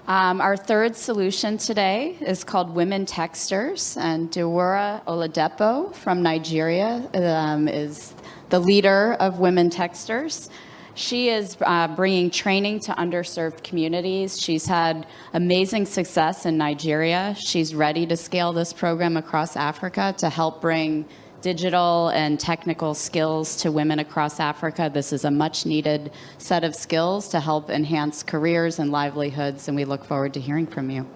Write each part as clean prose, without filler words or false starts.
Our third solution today is called Women Techsters, and Dewura Oladepo from Nigeria is the leader of Women Techsters. She is bringing training to underserved communities. She's had amazing success in Nigeria. She's ready to scale this program across Africa to help bring digital and technical skills to women across Africa. This is a much needed set of skills to help enhance careers and livelihoods, and we look forward to hearing from you.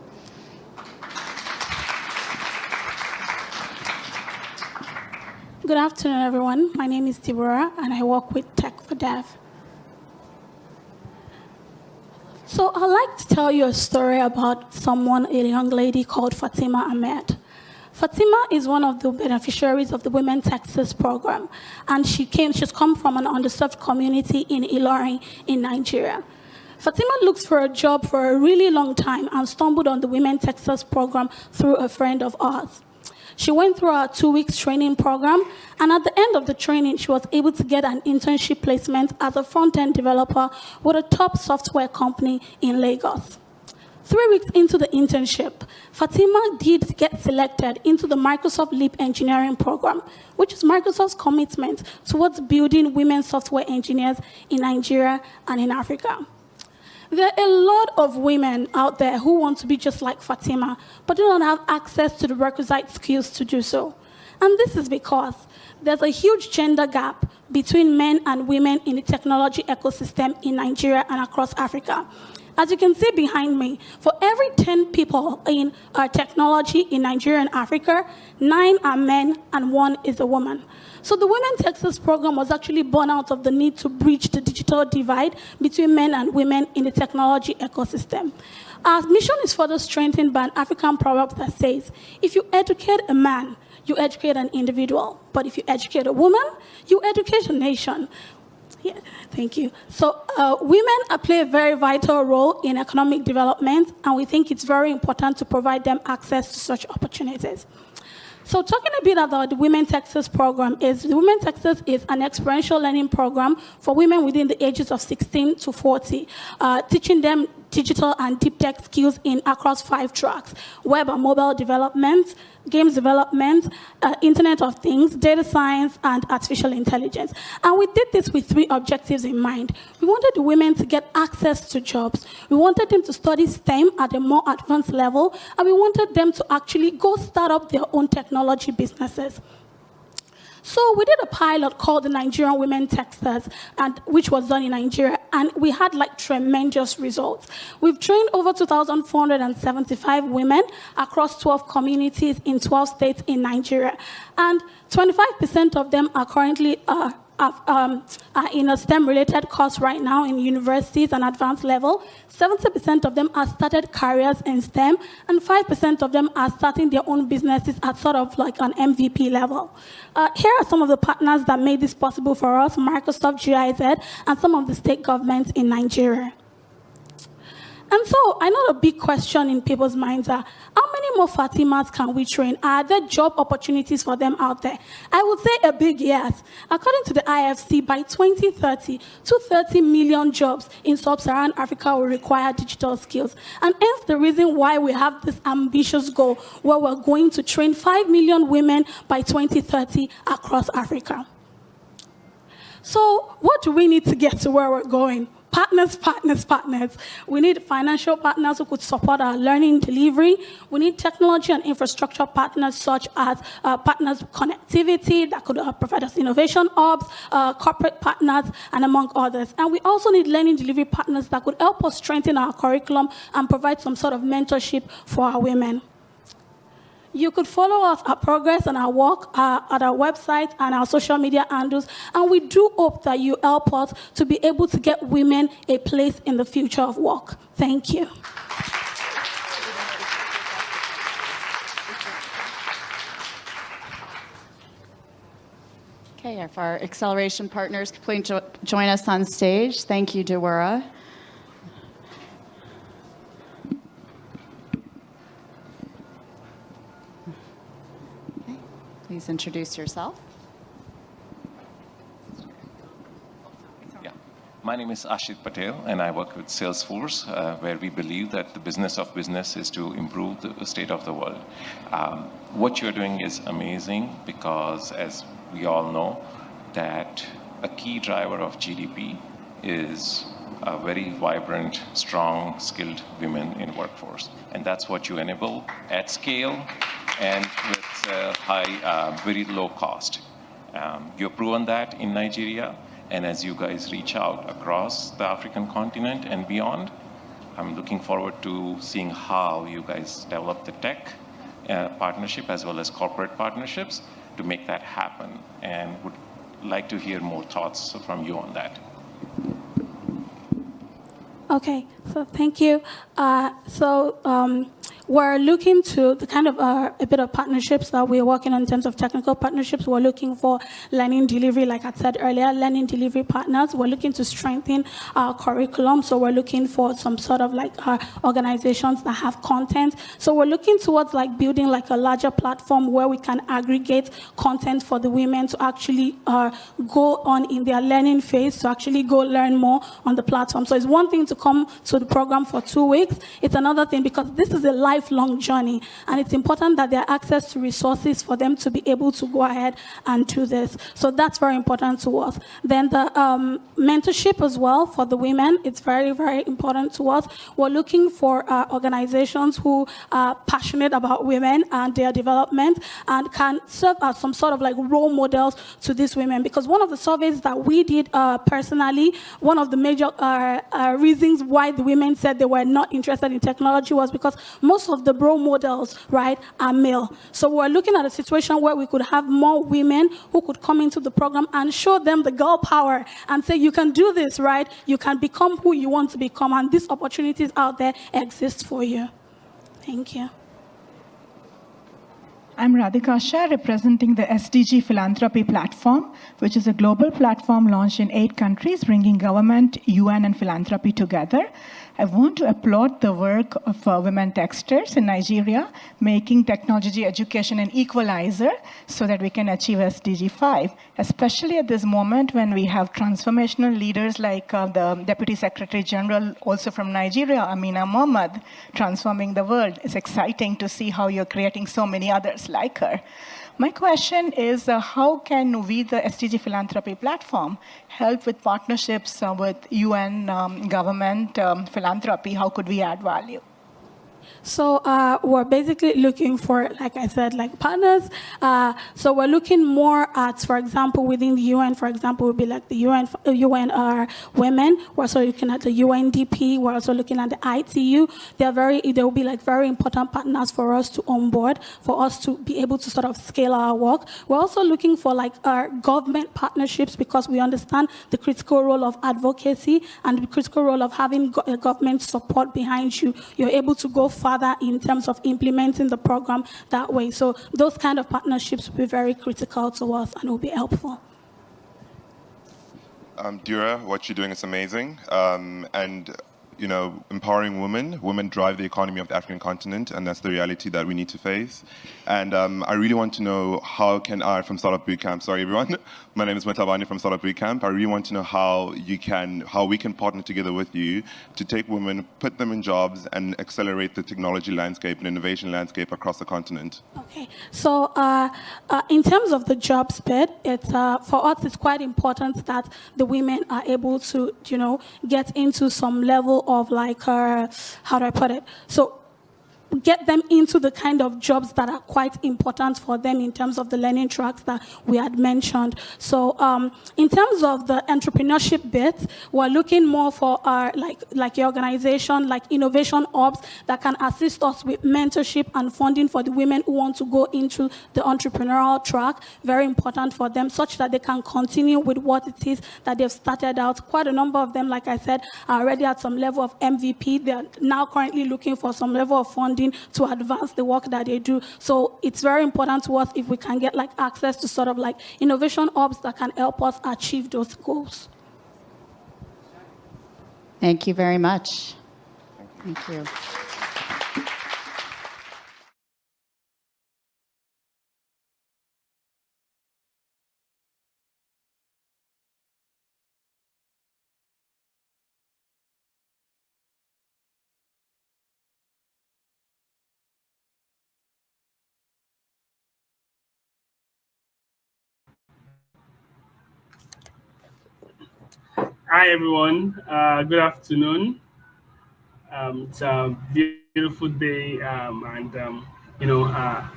Good afternoon, everyone. My name is Dewura, and I work with Tech for Dev. So I'd like to tell you a story about a young lady called Fatima Ahmed. Fatima is one of the beneficiaries of the Women Techsters program, and she's come from an underserved community in Ilorin in Nigeria. Fatima looked for a job for a really long time and stumbled on the Women Techsters program through a friend of ours. She went through our 2-week training program, and at the end of the training, she was able to get an internship placement as a front-end developer with a top software company in Lagos. 3 weeks into the internship, Fatima did get selected into the Microsoft Leap Engineering program, which is Microsoft's commitment towards building women software engineers in Nigeria and in Africa. There are a lot of women out there who want to be just like Fatima, but do not have access to the requisite skills to do so. And this is because there's a huge gender gap between men and women in the technology ecosystem in Nigeria and across Africa. As you can see behind me, for every 10 people in technology in Nigeria and Africa, 9 are men and 1 is a woman. So the Women Techsters program was actually born out of the need to bridge the digital divide between men and women in the technology ecosystem. Our mission is further strengthened by an African proverb that says, if you educate a man, you educate an individual. But if you educate a woman, you educate a nation. Yeah, thank you. So women play a very vital role in economic development, and we think it's very important to provide them access to such opportunities. So talking a bit about the Women Techsters program, the Women Techsters is an experiential learning program for women within the ages of 16 to 40, teaching them digital and deep tech skills across 5 tracks: web and mobile development, games development, Internet of Things, data science, and artificial intelligence. And we did this with 3 objectives in mind. We wanted the women to get access to jobs. We wanted them to study STEM at a more advanced level, and we wanted them to actually go start up their own technology businesses. So we did a pilot called the Nigerian Women Techsters, which was done in Nigeria, and we had tremendous results. We've trained over 2,475 women across 12 communities in 12 states in Nigeria, and 25% of them are currently are in a STEM-related course right now in universities and advanced level. 70% of them have started careers in STEM, and 5% of them are starting their own businesses at sort of like an MVP level. Here are some of the partners that made this possible for us: Microsoft, GIZ, and some of the state governments in Nigeria. And so I know a big question in people's minds are, how many more Fatimas can we train? Are there job opportunities for them out there? I would say a big yes. According to the IFC, by 2030, 230 million jobs in sub-Saharan Africa will require digital skills. And hence the reason why we have this ambitious goal where we're going to train 5 million women by 2030 across Africa. So what do we need to get to where we're going? Partners, partners, partners. We need financial partners who could support our learning delivery. We need technology and infrastructure partners such as partners with connectivity that could provide us innovation hubs, corporate partners, and among others. And we also need learning delivery partners that could help us strengthen our curriculum and provide some sort of mentorship for our women. You could follow us, our progress and our work at our website and our social media handles, and we do hope that you help us to be able to get women a place in the future of work. Thank you. Okay, if our acceleration partners could please join us on stage. Thank you, Dewura. Please introduce yourself. Yeah. My name is Ashit Patel, and I work with Salesforce, where we believe that the business of business is to improve the state of the world. What you're doing is amazing because, as we all know, that a key driver of GDP is a very vibrant, strong, skilled women in workforce. And that's what you enable at scale and with very low cost. You've proven that in Nigeria, and as you guys reach out across the African continent and beyond, I'm looking forward to seeing how you guys develop the tech partnership as well as corporate partnerships to make that happen, and would like to hear more thoughts from you on that. Okay, so thank you. We're looking to the kind of a bit of partnerships that we're working on in terms of technical partnerships. We're looking for learning delivery, like I said earlier, learning delivery partners. We're looking to strengthen our curriculum. So we're looking for some sort of like organizations that have content. So we're looking towards like building like a larger platform where we can aggregate content for the women to actually go on in their learning phase, to actually go learn more on the platform. So it's one thing to come to the program for 2 weeks. It's another thing because this is a lifelong journey, and it's important that there are access to resources for them to be able to go ahead and do this. So that's very important to us. Then the mentorship as well for the women, it's very, very important to us. We're looking for organizations who are passionate about women and their development and can serve as some sort of like role models to these women. Because one of the surveys that we did personally, one of the major reasons why the women said they were not interested in technology was because most of the role models, right, are male. So we're looking at a situation where we could have more women who could come into the program and show them the girl power and say, you can do this, right? You can become who you want to become, and these opportunities out there exist for you. Thank you. I'm Radhika Shah, representing the SDG Philanthropy Platform, which is a global platform launched in 8 countries, bringing government, UN, and philanthropy together. I want to applaud the work of women Techsters in Nigeria, making technology education an equalizer so that we can achieve SDG 5, especially at this moment when we have transformational leaders like the Deputy Secretary General, also from Nigeria, Amina Mohammed, transforming the world. It's exciting to see how you're creating so many others like her. My question is, how can we, the SDG Philanthropy Platform, help with partnerships with UN, government, philanthropy? How could we add value? So we're basically looking for, like I said, like partners. So we're looking more at, for example, within the UN, for example, would be like the UN women. We're also looking at the UNDP. We're also looking at the ITU. They will be like very important partners for us to onboard, for us to be able to sort of scale our work. We're also looking for like our government partnerships because we understand the critical role of advocacy and the critical role of having government support behind you. You're able to go further in terms of implementing the program that way. So those kind of partnerships will be very critical to us and will be helpful. Dura, what you're doing is amazing. And empowering women drive the economy of the African continent, and that's the reality that we need to face. And I really want to know how can I, from Startup Bootcamp, sorry everyone, my name is Matabani from Startup Bootcamp. I really want to know how we can partner together with you to take women, put them in jobs, and accelerate the technology landscape and innovation landscape across the continent. Okay, so in terms of the jobs bit, for us it's quite important that the women are able to, get into some level of like, how do I put it? So get them into the kind of jobs that are quite important for them in terms of the learning tracks that we had mentioned. So in terms of the entrepreneurship bit, we're looking more for our like your organization, like innovation hubs that can assist us with mentorship and funding for the women who want to go into the entrepreneurial track. Very important for them, such that they can continue with what it is that they've started out. Quite a number of them, like I said, are already at some level of MVP. They're now currently looking for some level of funding to advance the work that they do. So it's very important to us if we can get like access to sort of like innovation hubs that can help us achieve those goals. Thank you very much. Thank you. Hi everyone. Good afternoon. It's a beautiful day, and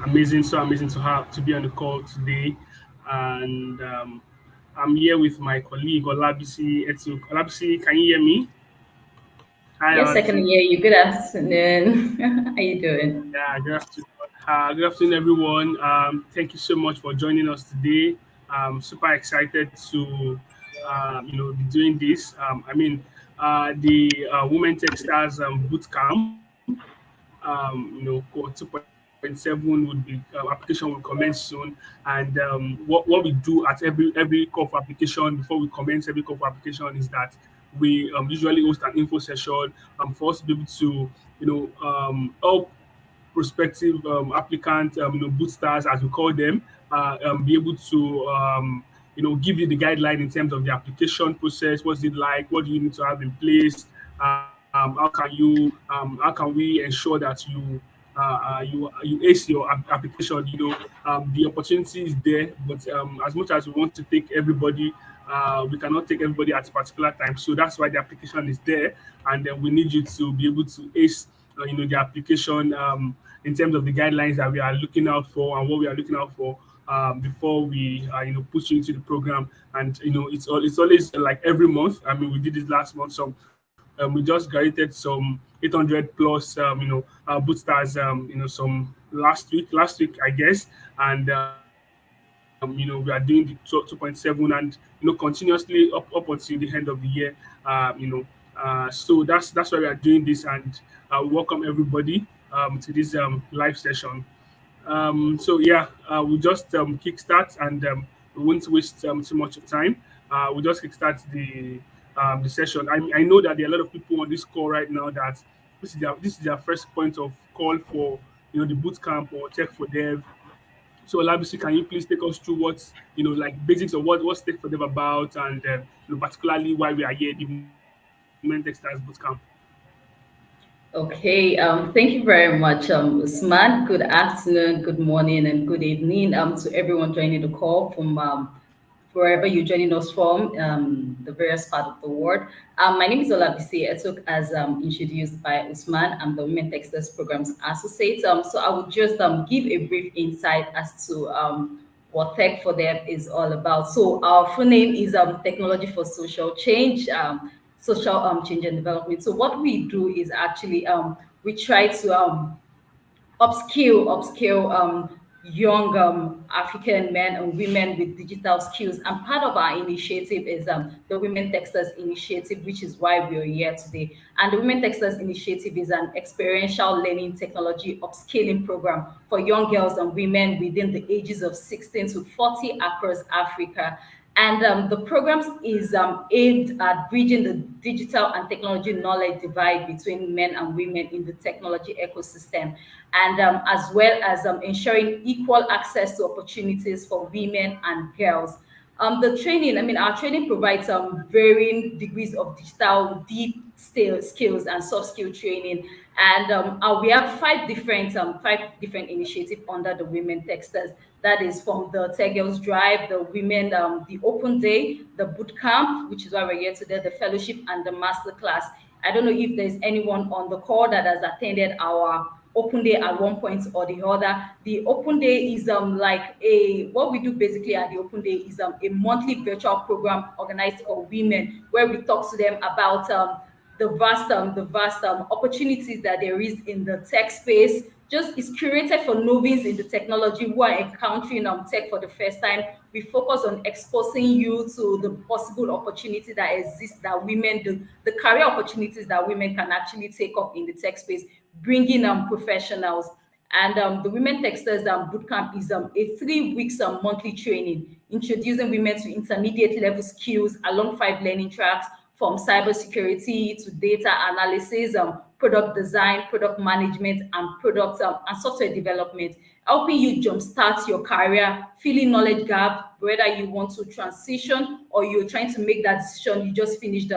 amazing. So amazing to be on the call today, and I'm here with my colleague Olabisi Etu. Olabisi, can you hear me? Hi, Yes, I can Olabisi. hear you. Good afternoon. How you doing? Yeah, good afternoon. Good afternoon, everyone. Thank you so much for joining us today. I'm super excited to, be doing this. The Women Techstars Bootcamp, Cohort 2.7 would be application will commence soon. And what we do at every call for application before we commence every call for application is that we usually host an info session for us to be able to help prospective applicants, bootstars as we call them, be able to give you the guideline in terms of the application process. What's it like? What do you need to have in place? How can we ensure that you ace your application? The opportunity is there, but as much as we want to take everybody, we cannot take everybody at a particular time. So that's why the application is there, and then we need you to be able to ace the application in terms of the guidelines that we are looking out for and what we are looking out for before we push you into the program. And it's always like every month. I mean, we did this last month, so we just graduated some 800 plus bootstars some last week I guess. And we are doing the 2.7 and continuously up until the end of the year. So that's why we are doing this, and we welcome everybody to this live session. So yeah, we'll just kickstart, and we won't waste too much of time. We'll just kickstart the session. I know that there are a lot of people on this call right now that this is their first point of call for the boot camp or tech for dev. So Olabisi, can you please take us through what's like basics of what's tech for dev about, and particularly why we are here, the Women Textiles Boot Camp. Okay, thank you very much, Usman. Good afternoon, good morning, and good evening to everyone joining the call from wherever you're joining us from, the various part of the world. My name is Olabisi Etuk, as introduced by Usman. I'm the Women Texters Programs Associate. So I would just give a brief insight as to what Tech for Them is all about. So our full name is Technology for Social Change. Social change and development. So what we do is actually we try to upskill young African men and women with digital skills. And part of our initiative is the Women Texters Initiative, which is why we are here today. And the Women Texters Initiative is an experiential learning technology upskilling program for young girls and women within the ages of 16 to 40 across Africa. And the programs is aimed at bridging the digital and technology knowledge divide between men and women in the technology ecosystem, and as well as ensuring equal access to opportunities for women and girls. The training, I mean, our training provides varying degrees of digital deep skills and soft skill training. And we have five different initiatives under the Women Texters. That is from the Tech Girls Drive, the Women, the Open Day, the Boot Camp, which is why we're here today, the Fellowship, and the Master Class. I don't know if there's anyone on the call that has attended our open day at one point or the other. The open day is like a what we do basically at the open day is a monthly virtual program organized for women where we talk to them about the vast opportunities that there is in the tech space. Just it's curated for novices in the technology who are encountering tech for the first time. We focus on exposing you to the possible opportunity that exists that women do, the career opportunities that women can actually take up in the tech space, bringing professionals. And the Women Texters Bootcamp is a 3 weeks monthly training, introducing women to intermediate level skills along 5 learning tracks from cybersecurity to data analysis, product design, product management, and product and software development, helping you jumpstart your career, filling knowledge gap, whether you want to transition or you're trying to make that decision. You just finished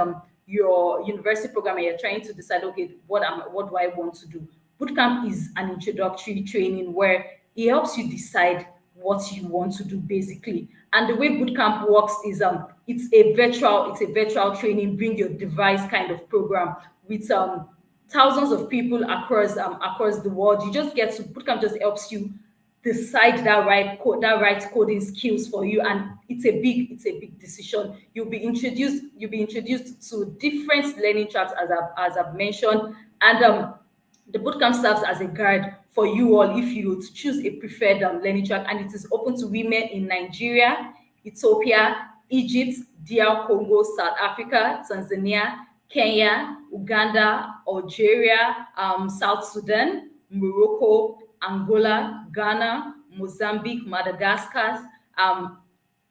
your university program and you're trying to decide, okay, what do I want to do? Bootcamp is an introductory training where it helps you decide what you want to do basically. And the way bootcamp works is it's a virtual training, bring your device kind of program with thousands of people across the world. You just get to bootcamp just helps you decide that right coding skills for you, and it's a big decision. You'll be introduced to different learning tracks as I've mentioned, and the bootcamp serves as a guide for you all if you would choose a preferred learning track, and it is open to women in Nigeria, Ethiopia, Egypt, DR Congo, South Africa, Tanzania, Kenya, Uganda, Algeria, South Sudan, Morocco, Angola, Ghana, Mozambique, Madagascar,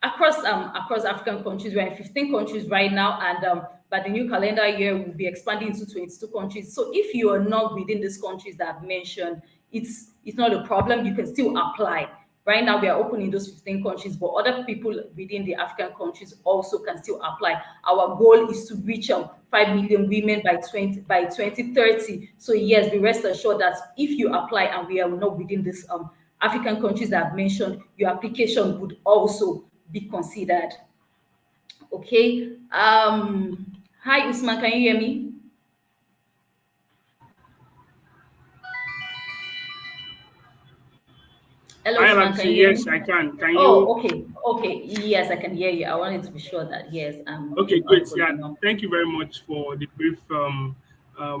across African countries. We're in 15 countries right now, and by the new calendar year, we'll be expanding to 22 countries. So if you are not within these countries that I've mentioned, it's not a problem. You can still apply. Right now, we are open in those 15 countries, but other people within the African countries also can still apply. Our goal is to reach 5 million women by 2030. So yes, be rest assured that if you apply and we are not within this African countries that I've mentioned, your application would also be considered. Okay. Hi, Usman, can you hear me? Hello, Hi, Usman, can you hear yes, me? I can. Can you? Oh, okay. Yes, I can hear you. I wanted to be sure that yes, I'm Okay, great. Yeah, enough. thank you very much for the brief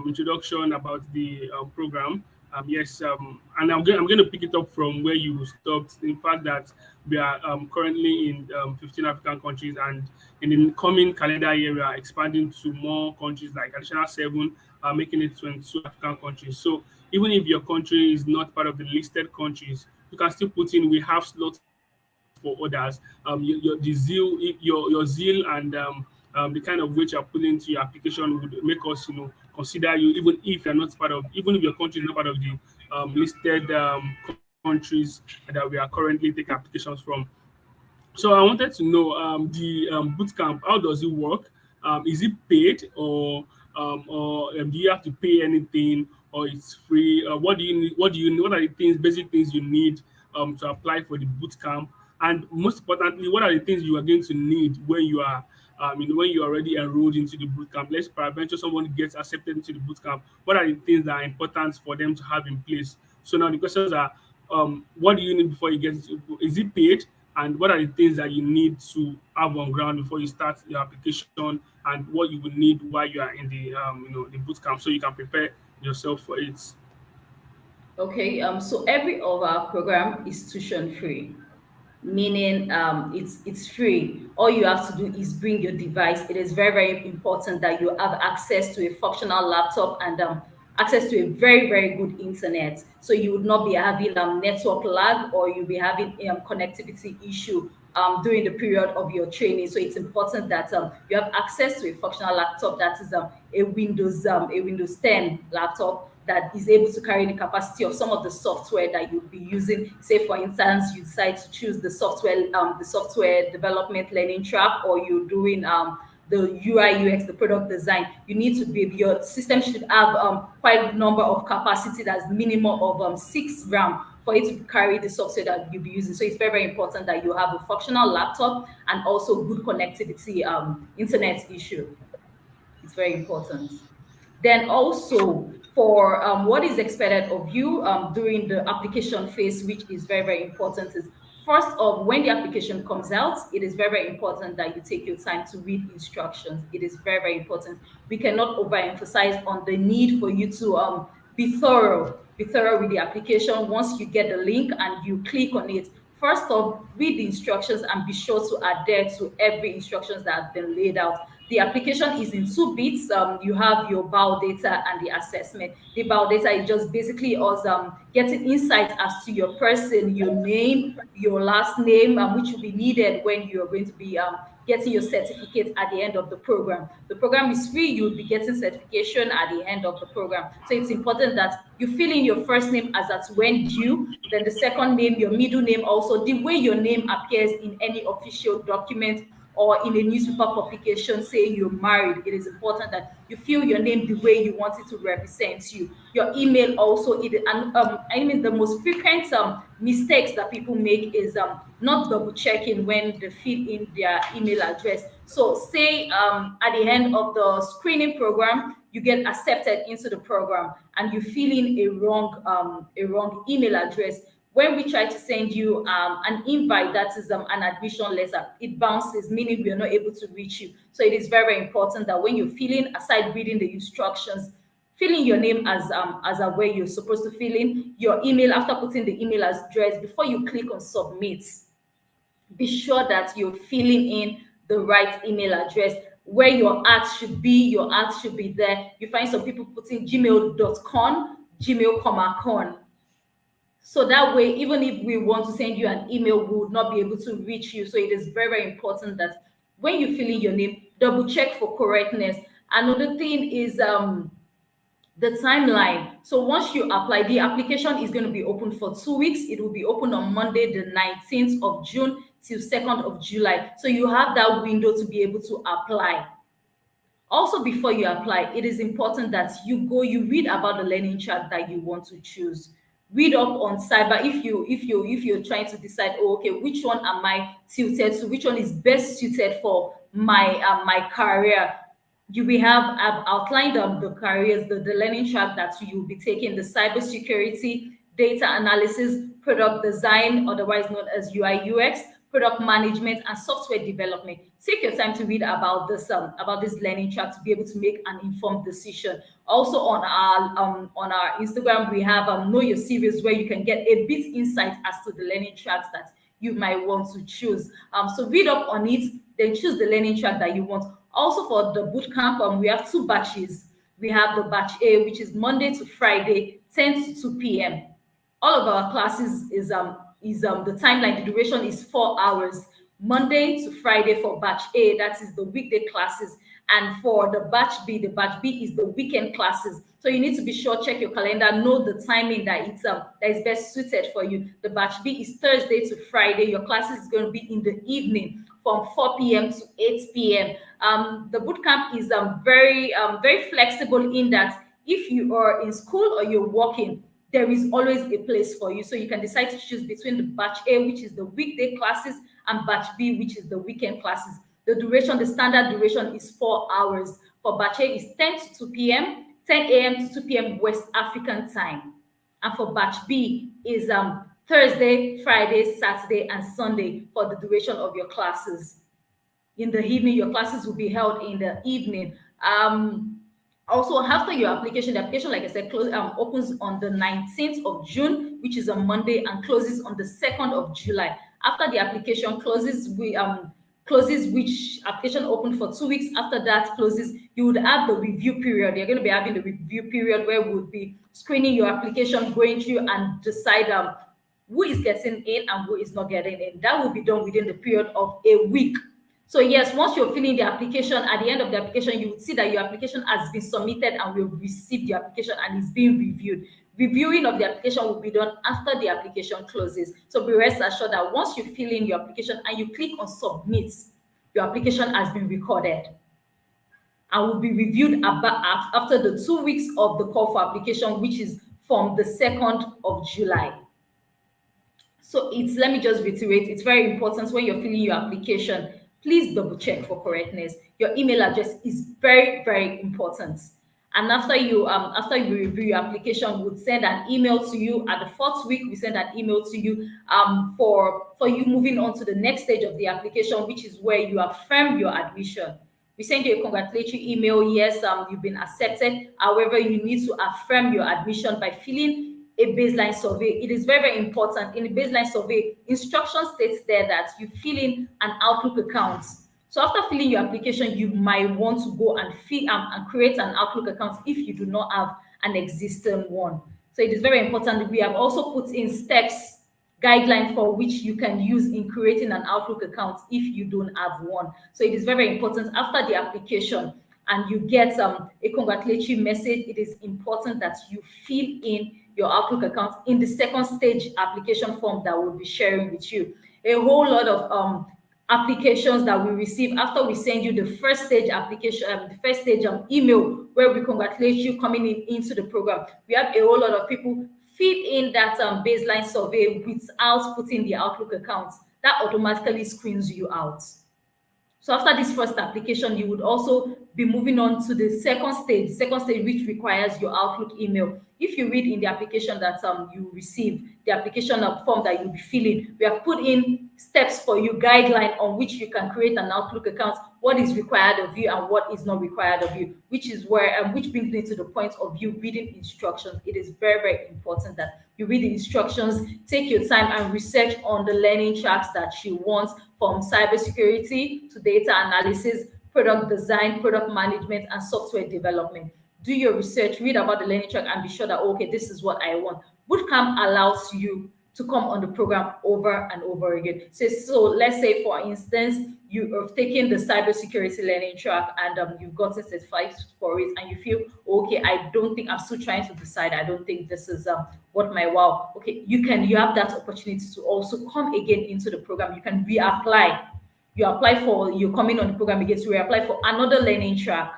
introduction about the program. Yes, and I'm going to pick it up from where you stopped. In fact, that we are currently in 15 African countries, and in the coming calendar year, we are expanding to more countries, like additional 7, making it 22 African countries. So even if your country is not part of the listed countries, you can still put in. We have slots for others. Your zeal and the kind of weight you're putting into your application would make us, consider you, even if your country is not part of the listed countries that we are currently taking applications from. So I wanted to know the bootcamp. How does it work? Is it paid, or do you have to pay anything, or it's free? What do you need? What are the basic things you need to apply for the bootcamp? And most importantly, what are the things you are going to need when you are when you're already enrolled into the bootcamp? Let's peradventure someone gets accepted into the bootcamp. What are the things that are important for them to have in place? So now the questions are, what do you need before you get into? Is it paid? And what are the things that you need to have on ground before you start your application, and what you will need while you are in the the bootcamp, so you can prepare yourself for it. Okay. So every of our program is tuition free, meaning it's free. All you have to do is bring your device. It is very important that you have access to a functional laptop and access to a very good internet, so you would not be having network lag, or you'll be having connectivity issue during the period of your training. So it's important that you have access to a functional laptop that is a Windows 10 laptop that is able to carry the capacity of some of the software that you'll be using. Say, for instance, you decide to choose the software development learning track, or you're doing the UI UX, the product design. You need to be your system should have quite a number of capacity that's minimum of 6 RAM for it to carry the software that you'll be using. So it's very important that you have a functional laptop and also good connectivity internet issue. It's very important. Then also for what is expected of you during the application phase, which is very important, is first of when the application comes out, it is very important that you take your time to read instructions. It is very important. We cannot overemphasize on the need for you to be thorough. Be thorough with the application. Once you get the link and you click on it, first off, read the instructions and be sure to adhere to every instructions that have been laid out. The application is in 2 bits. You have your bio data and the assessment. The bio data is just basically us getting insight as to your person, your name, your last name, which will be needed when you're going to be getting your certificate at the end of the program. The program is free. You'll be getting certification at the end of the program. So it's important that you fill in your first name as at when due, then the second name, your middle name, also the way your name appears in any official document or in a newspaper publication saying you're married, it is important that you fill your name the way you want it to represent you. Your email also, the most frequent mistakes that people make is not double checking when they fill in their email address. So say at the end of the screening program, you get accepted into the program and you fill in a wrong email address. When we try to send you an invite, that is an admission letter, it bounces, meaning we are not able to reach you. So it is very important that when you're filling, aside reading the instructions, fill in your name as a way you're supposed to fill in your email. After putting the email address, before you click on submit, be sure that you're filling in the right email address. Where your @ should be there. You find some people putting gmail.com, gmail.com. So that way, even if we want to send you an email, we would not be able to reach you. So it is very, very important that when you fill in your name, double check for correctness. Another thing is the timeline. So once you apply, the application is going to be open for 2 weeks. It will be open on Monday, the 19th of June till 2nd of July. So you have that window to be able to apply. Also, before you apply, it is important that you read about the learning track that you want to choose. Read up on cyber if you're trying to decide, oh, okay, which one am I tilted to, which one is best suited for my career. I've outlined the careers, the learning track that you'll be taking: the cybersecurity, data analysis, product design, otherwise known as UI UX, product management, and software development. Take your time to read about this learning track to be able to make an informed decision. Also on our Instagram, we have Know Your Series, where you can get a bit insight as to the learning tracks that you might want to choose. So read up on it, then choose the learning track that you want. Also for the bootcamp, we have 2 batches. We have the batch A, which is Monday to Friday, 10 to 2 p.m. All of our classes is the timeline, the duration is 4 hours, Monday to Friday for batch A, that is the weekday classes. And for the batch B is the weekend classes. So you need to be sure, check your calendar, know the timing that is best suited for you. The batch B is Thursday to Friday. Your classes is going to be in the evening from 4 p.m. to 8 p.m. The bootcamp is very flexible in that if you are in school or you're working, there is always a place for you. So you can decide to choose between the batch A, which is the weekday classes, and batch B, which is the weekend classes. The standard duration is 4 hours. For batch A is 10 to 2 p.m., 10 a.m. to 2 p.m. West African time. And for batch B is Thursday, Friday, Saturday, and Sunday for the duration of your classes. In the evening, your classes will be held in the evening. Also, after your application, the application, like I said, opens on the 19th of June, which is a Monday, and closes on the 2nd of July. After the application closes, which application opened for 2 weeks. After that closes, you would have the review period. You're going to be having the review period where we'll be screening your application, going through and decide who is getting in and who is not getting in. That will be done within the period of a week. So yes, once you're filling the application, at the end of the application, you would see that your application has been submitted and we've received the application and is being reviewed. Reviewing of the application will be done after the application closes. So be rest assured that once you fill in your application and you click on submit, your application has been recorded and will be reviewed after the 2 weeks of the call for application, which is from the 2nd of July. So let me just reiterate, it's very important when you're filling your application, please double check for correctness. Your email address is very, very important. And after you review your application, we'll send an email to you. At the 4th week, we send an email to you for you moving on to the next stage of the application, which is where you affirm your admission. We send you a congratulatory email. Yes, you've been accepted. However, you need to affirm your admission by filling a baseline survey. It is very, very important. In the baseline survey, instruction states there that you fill in an Outlook account. So after filling your application, you might want to go and create an Outlook account if you do not have an existing one. So it is very important. We have also put in steps, guideline for which you can use in creating an Outlook account if you don't have one. So it is very important after the application and you get a congratulatory message, it is important that you fill in your Outlook account in the 2nd stage application form that we'll be sharing with you. A whole lot of applications that we receive after we send you the first stage application, the first stage email where we congratulate you coming into the program. We have a whole lot of people fill in that baseline survey without putting the Outlook account. That automatically screens you out. So after this first application, you would also be moving on to the second stage which requires your Outlook email. If you read in the application that you receive, the application form that you'll be filling, we have put in steps for you, guideline on which you can create an Outlook account, what is required of you and what is not required of you, which is where, which brings me to the point of you reading instructions. It is very, very important that you read the instructions, take your time and research on the learning tracks that you want, from cybersecurity to data analysis, product design, product management, and software development. Do your research, read about the learning track, and be sure that, okay, this is what I want. Bootcamp allows you to come on the program over and over again. So let's say, for instance, you have taken the cybersecurity learning track and you've gotten certified for it, and you feel, okay, I don't think, I'm still trying to decide, I don't think this is what my wow. Okay, you have that opportunity to also come again into the program. You can reapply. You apply for, you're coming on the program again to reapply for another learning track.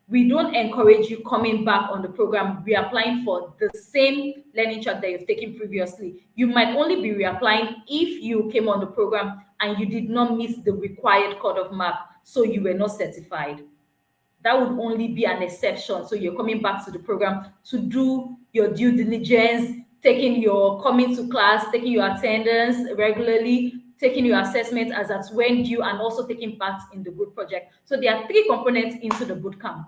We don't encourage you coming back on the program reapplying for the same learning track that you've taken previously. You might only be reapplying if you came on the program and you did not meet the required cutoff mark, so you were not certified. That would only be an exception. So you're coming back to the program to do your due diligence, coming to class, taking your attendance regularly, taking your assessment as at when due, and also taking part in the group project. So there are 3 components into the bootcamp.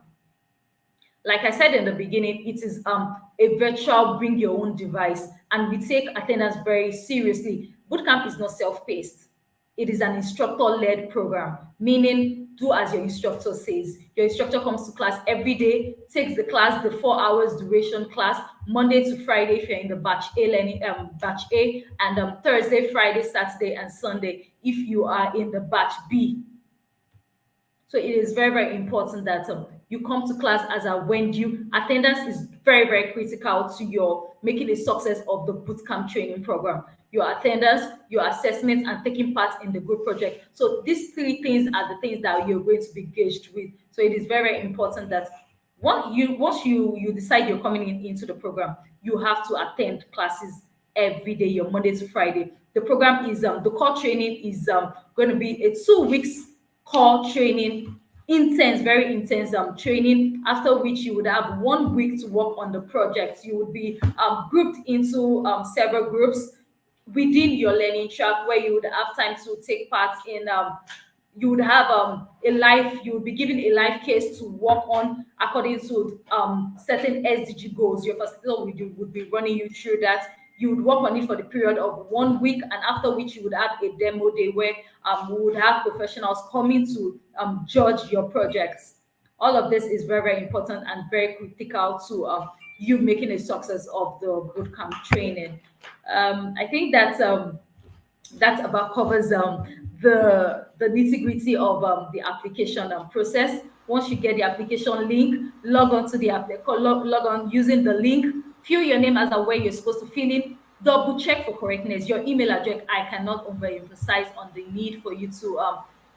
Like I said in the beginning, it is a virtual bring your own device, and we take attendance very seriously. Bootcamp is not self-paced. It is an instructor-led program, meaning do as your instructor says. Your instructor comes to class every day, takes the class, the 4 hours duration class, Monday to Friday if you're in the batch A learning, batch A, and Thursday, Friday, Saturday, and Sunday if you are in the batch B. So it is very, very important that you come to class as a when due. Attendance is very, very critical to your making a success of the bootcamp training program. Your attendance, your assessment, and taking part in the group project. So these 3 things are the things that you're going to be gauged with. So it is very, very important that once you decide you're coming into the program, you have to attend classes every day, your Monday to Friday. The program is the core training is going to be a 2 weeks core training, very intense training, after which you would have 1 week to work on the project. You would be grouped into several groups within your learning track, where you would have time to take part in you would have you would be given a live case to work on according to certain SDG goals. Your facilitator would be running you through that. You would work on it for the period of 1 week, and after which you would have a demo day where we would have professionals coming to judge your projects. All of this is very, very important and very critical to you making a success of the bootcamp training. I think that about covers the nitty-gritty of the application process. Once you get the application link, log on to the log on using the link, fill your name as a way you're supposed to fill in, double check for correctness. Your email address, I cannot overemphasize on the need for you to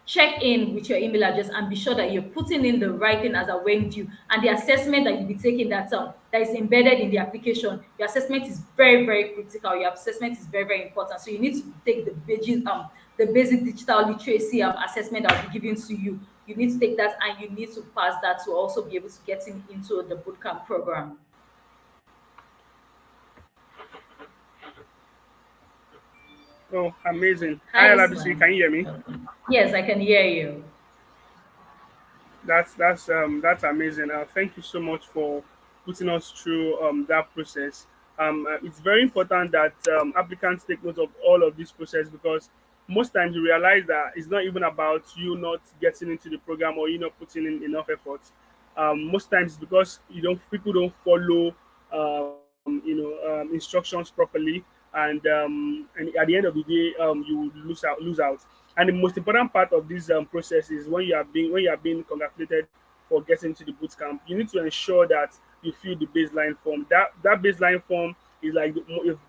check in with your email address and be sure that you're putting in the right thing as a when due, and the assessment that you'll be taking that is embedded in the application. Your assessment is very, very critical. Your assessment is very, very important. So you need to take the basic digital literacy assessment that will be given to you. You need to take that, and you need to pass that to also be able to get into the bootcamp program. Oh, amazing. Hi, Hi, Aladusi, can you hear me? Yes, I can hear you. That's amazing. Thank you so much for putting us through that process. It's very important that applicants take note of all of this process, because most times you realize that it's not even about you not getting into the program or you not putting in enough effort. Most times because people don't follow instructions properly, and at the end of the day you lose out. And the most important part of this process is when you are being congratulated for getting to the bootcamp, you need to ensure that you fill the baseline form. That baseline form is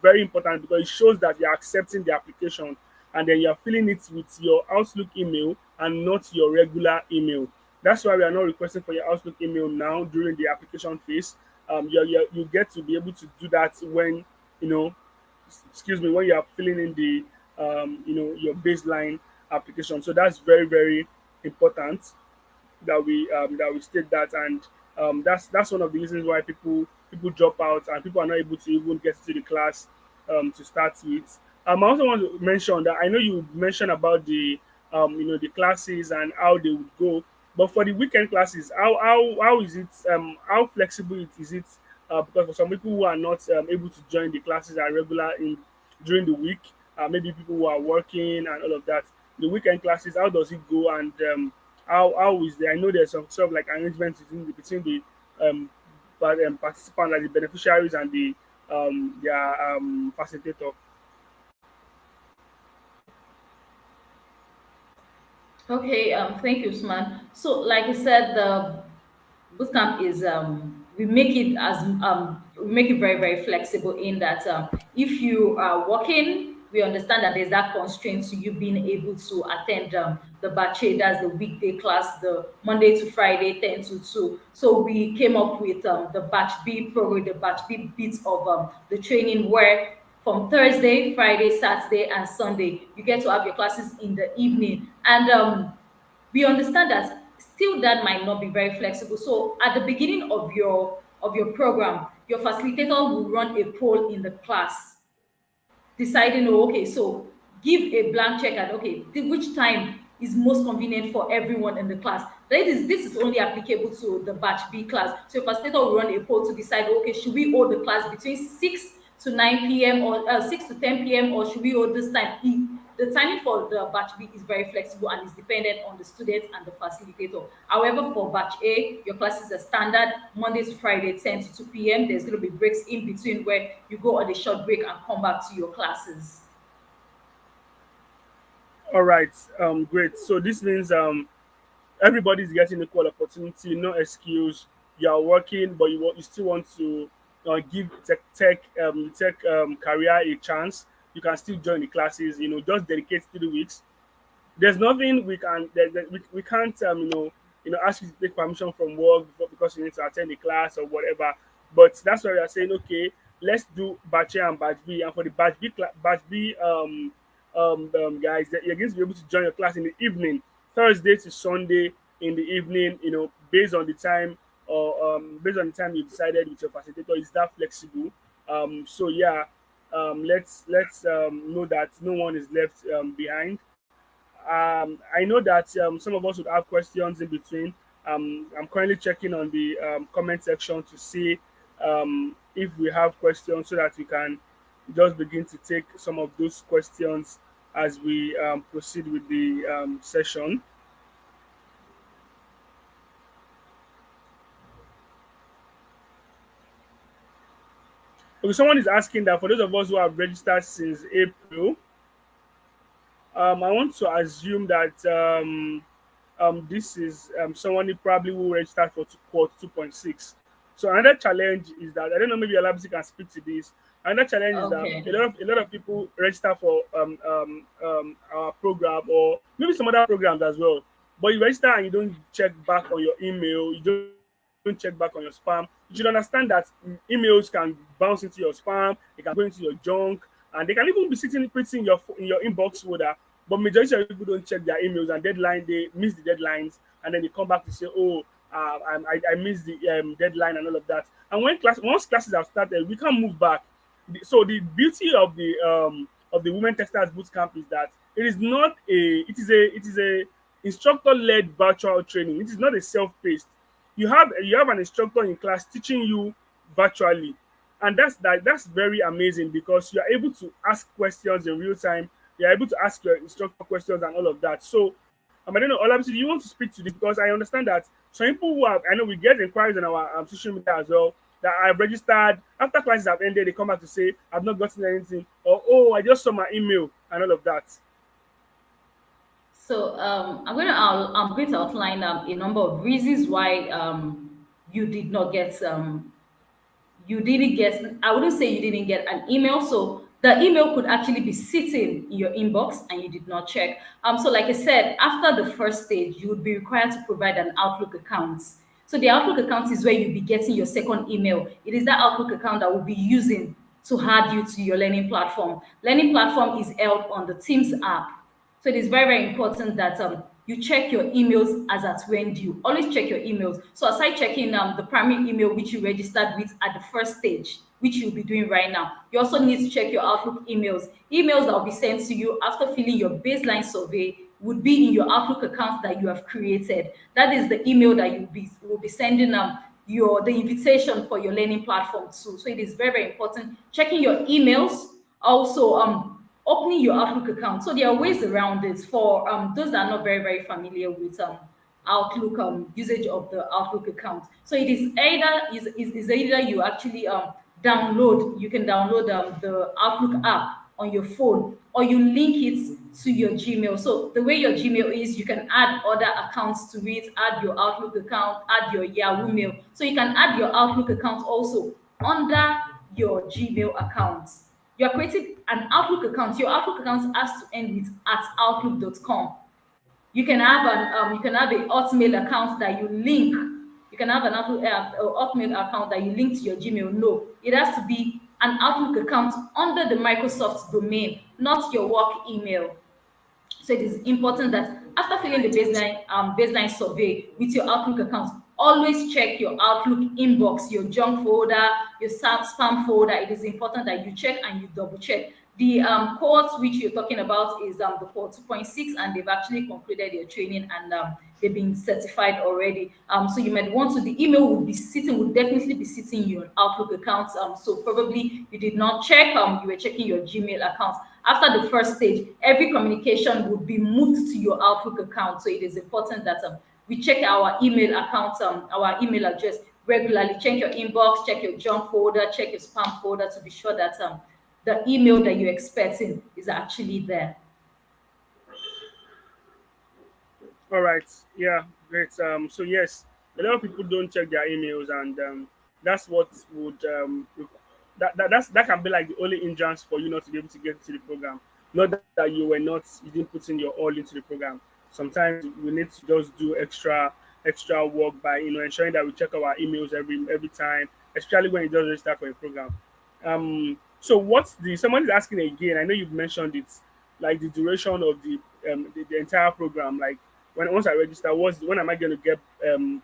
very important, because it shows that you're accepting the application. and then you're filling it with your Outlook email and not your regular email. That's why we are not requesting for your Outlook email now during the application phase. You get to be able to do that when, you know, excuse me, when you are filling in the your baseline application. So that's very, very important that we state that, and that's one of the reasons why people drop out and people are not able to even get to the class to start with. I also want to mention that I know you mentioned about the the classes and how they would go, but for the weekend classes, how is it how flexible is it? Because for some people who are not able to join the classes are regular in during the week, maybe people who are working and all of that. The weekend classes, how does it go, and how is there? I know there's some sort of like arrangements between the participants, like the beneficiaries and the their facilitator. Okay, thank you, Usman. So, like I said, the bootcamp is we make it very very flexible in that if you are working, we understand that there's that constraint to you being able to attend the batch A, that's the weekday class, the Monday to Friday 10 to 2. So we came up with the batch B program, the batch B bits of the training, where from Thursday, Friday, Saturday, and Sunday you get to have your classes in the evening. And we understand that still that might not be very flexible. So at the beginning of your program, your facilitator will run a poll in the class, deciding, oh, okay, so give a blank check at, okay, which time is most convenient for everyone in the class. This is only applicable to the batch B class. So your facilitator will run a poll to decide, okay, should we hold the class between 6 to 9 p.m. or 6 to 10 p.m. or should we hold this time? The timing for the batch B is very flexible and is dependent on the student and the facilitator. However, for batch A, your classes are standard Monday to Friday, 10 to 2 p.m. There's going to be breaks in between where you go on a short break and come back to your classes. All right, great. So this means everybody's getting equal opportunity, no excuse. You are working, but you still want to give tech career a chance. You can still join the classes. You know, just dedicate 3 weeks. There's nothing we can we can't ask you to take permission from work because you need to attend the class or whatever. But that's why we are saying, okay, let's do batch A and batch B, and for the batch B guys, that you're going to be able to join your class in the evening, Thursday to Sunday in the evening, based on the time, or based on the time you decided with your facilitator. Is that flexible? So yeah, let's know that no one is left behind. I know that some of us would have questions in between. I'm currently checking on the comment section to see if we have questions so that we can just begin to take some of those questions as we proceed with the session. Okay, someone is asking that for those of us who have registered since April, I want to assume that this is someone who probably will register for Cohort 2.6. So another challenge is that I don't know, maybe Alabisi can speak to this. Another challenge is that Okay. a lot of people register for our program or maybe some other programs as well. But you register and you don't check back on your email, you don't check back on your spam. You should understand that emails can bounce into your spam, they can go into your junk, and they can even be sitting pretty in your inbox folder. But majority of people don't check their emails and deadline. They miss the deadlines, and then they come back to say, "Oh, I missed the deadline and all of that." And once classes have started, we can't move back. So the beauty of the Women Textiles Bootcamp is that it is not a it is a instructor led virtual training. It is not a self paced. You have an instructor in class teaching you virtually, and that's very amazing because you are able to ask questions in real time. You are able to ask your instructor questions and all of that. So I don't know, Olabisi, do you want to speak to this? Because I understand that some people who have, I know we get inquiries on our social media as well, that I've registered, after classes have ended, they come back to say, I've not gotten anything, or, oh, I just saw my email, and all of that. So I'm going to outline a number of reasons why you did not get you didn't get, I wouldn't say you didn't get an email. So the email could actually be sitting in your inbox and you did not check. So like I said, after the first stage, you would be required to provide an Outlook account. So the Outlook account is where you'll be getting your second email. It is that Outlook account that will be using to add you to your learning platform. Learning platform is held on the Teams app. So it is very, very important that you check your emails as at when due. Always check your emails. So aside checking the primary email which you registered with at the first stage, which you'll be doing right now, you also need to check your Outlook emails. Emails that will be sent to you after filling your baseline survey would be in your Outlook account that you have created. That is the email that will be sending the invitation for your learning platform too. So it is very, very important checking your emails. Also, opening your Outlook account. So there are ways around it for those that are not very, very familiar with Outlook usage of the Outlook account. So it is either you actually you can download the Outlook app on your phone, or you link it to your Gmail. So the way your Gmail is, you can add other accounts to it, add your Outlook account, add your Yahoo Mail. So you can add your Outlook account also under your Gmail account. You're creating an Outlook account. Your Outlook account has to end with @outlook.com. You can have a Hotmail account that you link. You can have an Hotmail account that you link to your Gmail. No, it has to be an Outlook account under the Microsoft domain, not your work email. So it is important that after filling the baseline survey with your Outlook account, always check your Outlook inbox, your junk folder, your spam folder. It is important that you check and you double check. The cohort which you're talking about is the cohort 2.6, and they've actually concluded their training, and they've been certified already. So you might want to, the email would definitely be sitting in your Outlook account. So probably you did not check, you were checking your Gmail account. After the first stage, every communication would be moved to your Outlook account. So it is important that we check our email accounts, our email address regularly. Check your inbox, check your junk folder, check your spam folder to be sure that the email that you're expecting is actually there. All right. Yeah, great. So yes, a lot of people don't check their emails, and that's what would that can be like the only hindrance for you not to be able to get into the program. Not that you didn't put in your all into the program. Sometimes we need to just do extra work by ensuring that we check our emails every time, especially when you just register for a program. So someone is asking again. I know you've mentioned it, like the duration of the entire program. Like once I register, when am I going to get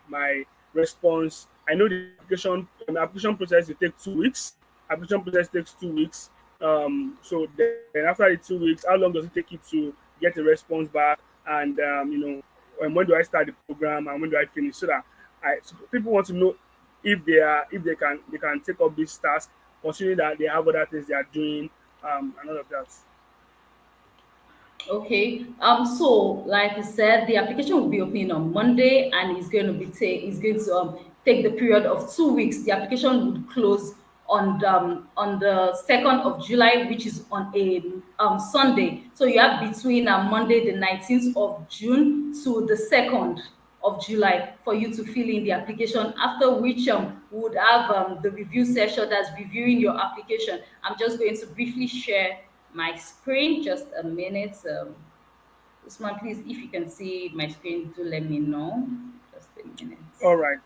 my response? I know the application process will take 2 weeks. Application process takes 2 weeks. So then after the 2 weeks, how long does it take you to get a response back? And and when do I start the program and when do I finish? So people want to know if they can take up this task, considering that they have other things they are doing, and all of that. Okay. So like I said, the application will be opening on Monday, and it's going to take the period of 2 weeks. The application would close on the 2nd of July, which is on a Sunday. So you have between Monday the 19th of June to the 2nd of July for you to fill in the application, after which we would have the review session that's reviewing your application. I'm just going to briefly share my screen, just a minute. Usman, please, if you can see my screen, do let me know. Just a minute. All right.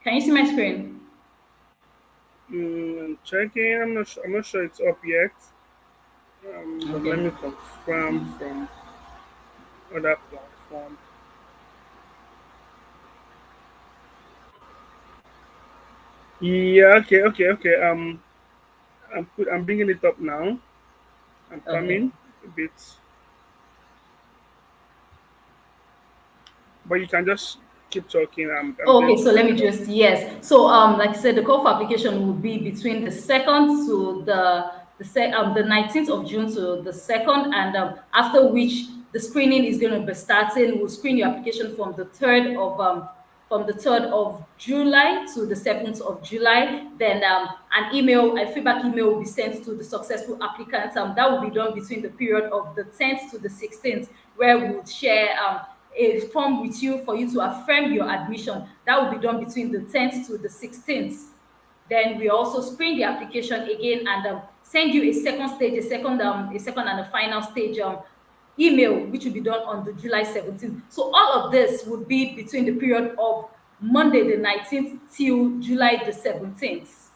Can you see my screen? I'm checking. I'm not sure it's up yet. But let me confirm from other platform. Yeah. Okay. I'm bringing it up now. I'm coming a bit, but you can just keep talking. Okay, so let me just, yes. So like I said, the call for application will be between the 2nd to the 19th of June to the 2nd, and after which the screening is going to be starting. We'll screen your application from the 3rd of July to the 7th of July. Then a feedback email will be sent to the successful applicants. That will be done between the period of the 10th to the 16th, where we would share a form with you for you to affirm your admission. That will be done between the 10th to the 16th. Then we also screen the application again and send you a second stage, a second and a final stage email, which will be done on the July 17th. So all of this would be between the period of Monday the 19th till July the 17th.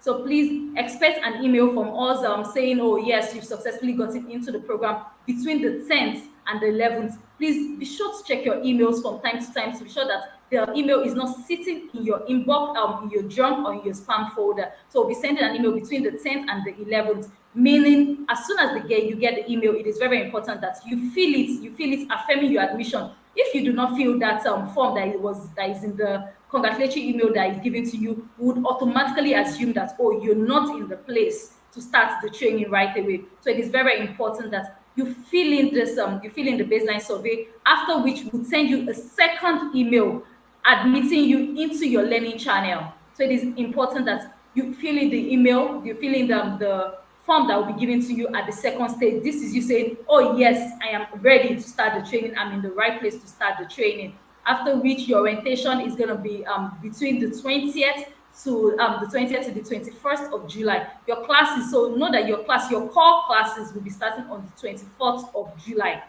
So please expect an email from us saying, oh, yes, you've successfully gotten into the program between the 10th and the 11th. Please be sure to check your emails from time to time to be sure that the email is not sitting in your inbox, in your junk or in your spam folder. So we'll be sending an email between the 10th and the 11th, meaning as soon as you get the email, it is very important that you feel it affirming your admission. If you do not fill that form that is in the congratulatory email that is given to you, we would automatically assume that, oh, you're not in the place to start the training right away. So it is very important that you fill in the baseline survey, after which we'll send you a second email admitting you into your learning channel. So it is important that you fill in the email, you fill in the form that will be given to you at the second stage. This is you saying, oh yes, I am ready to start the training. I'm in the right place to start the training. After which your orientation is going to be between the 20th to the 21st of July. Your classes, so know that your core classes will be starting on the 24th of July.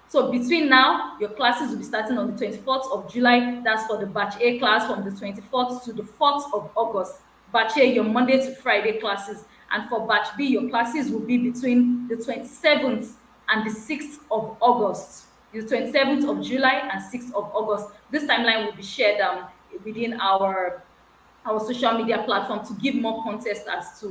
So between now, your classes will be starting on the 24th of July. That's for the Batch A class from the 24th to the 4th of August. Batch A, your Monday to Friday classes. And for Batch B, your classes will be between the 27th and the 6th of August. The 27th of July and 6th of August. This timeline will be shared within our social media platform to give more context as to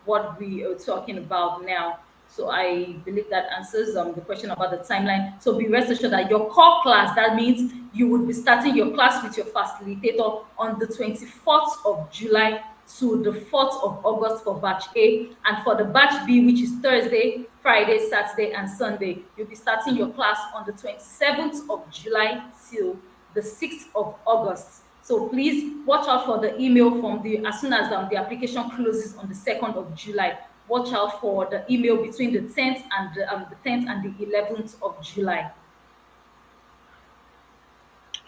what we are talking about now. So I believe that answers the question about the timeline. So be rest assured that your core class, that means you will be starting your class with your facilitator on the 24th of July to the 4th of August for batch A. And for the batch B, which is Thursday, Friday, Saturday, and Sunday, you'll be starting your class on the 27th of July till the 6th of August. So please watch out for the email from as soon as the application closes on the 2nd of July. Watch out for the email between the 10th and the 10th and the 11th of July.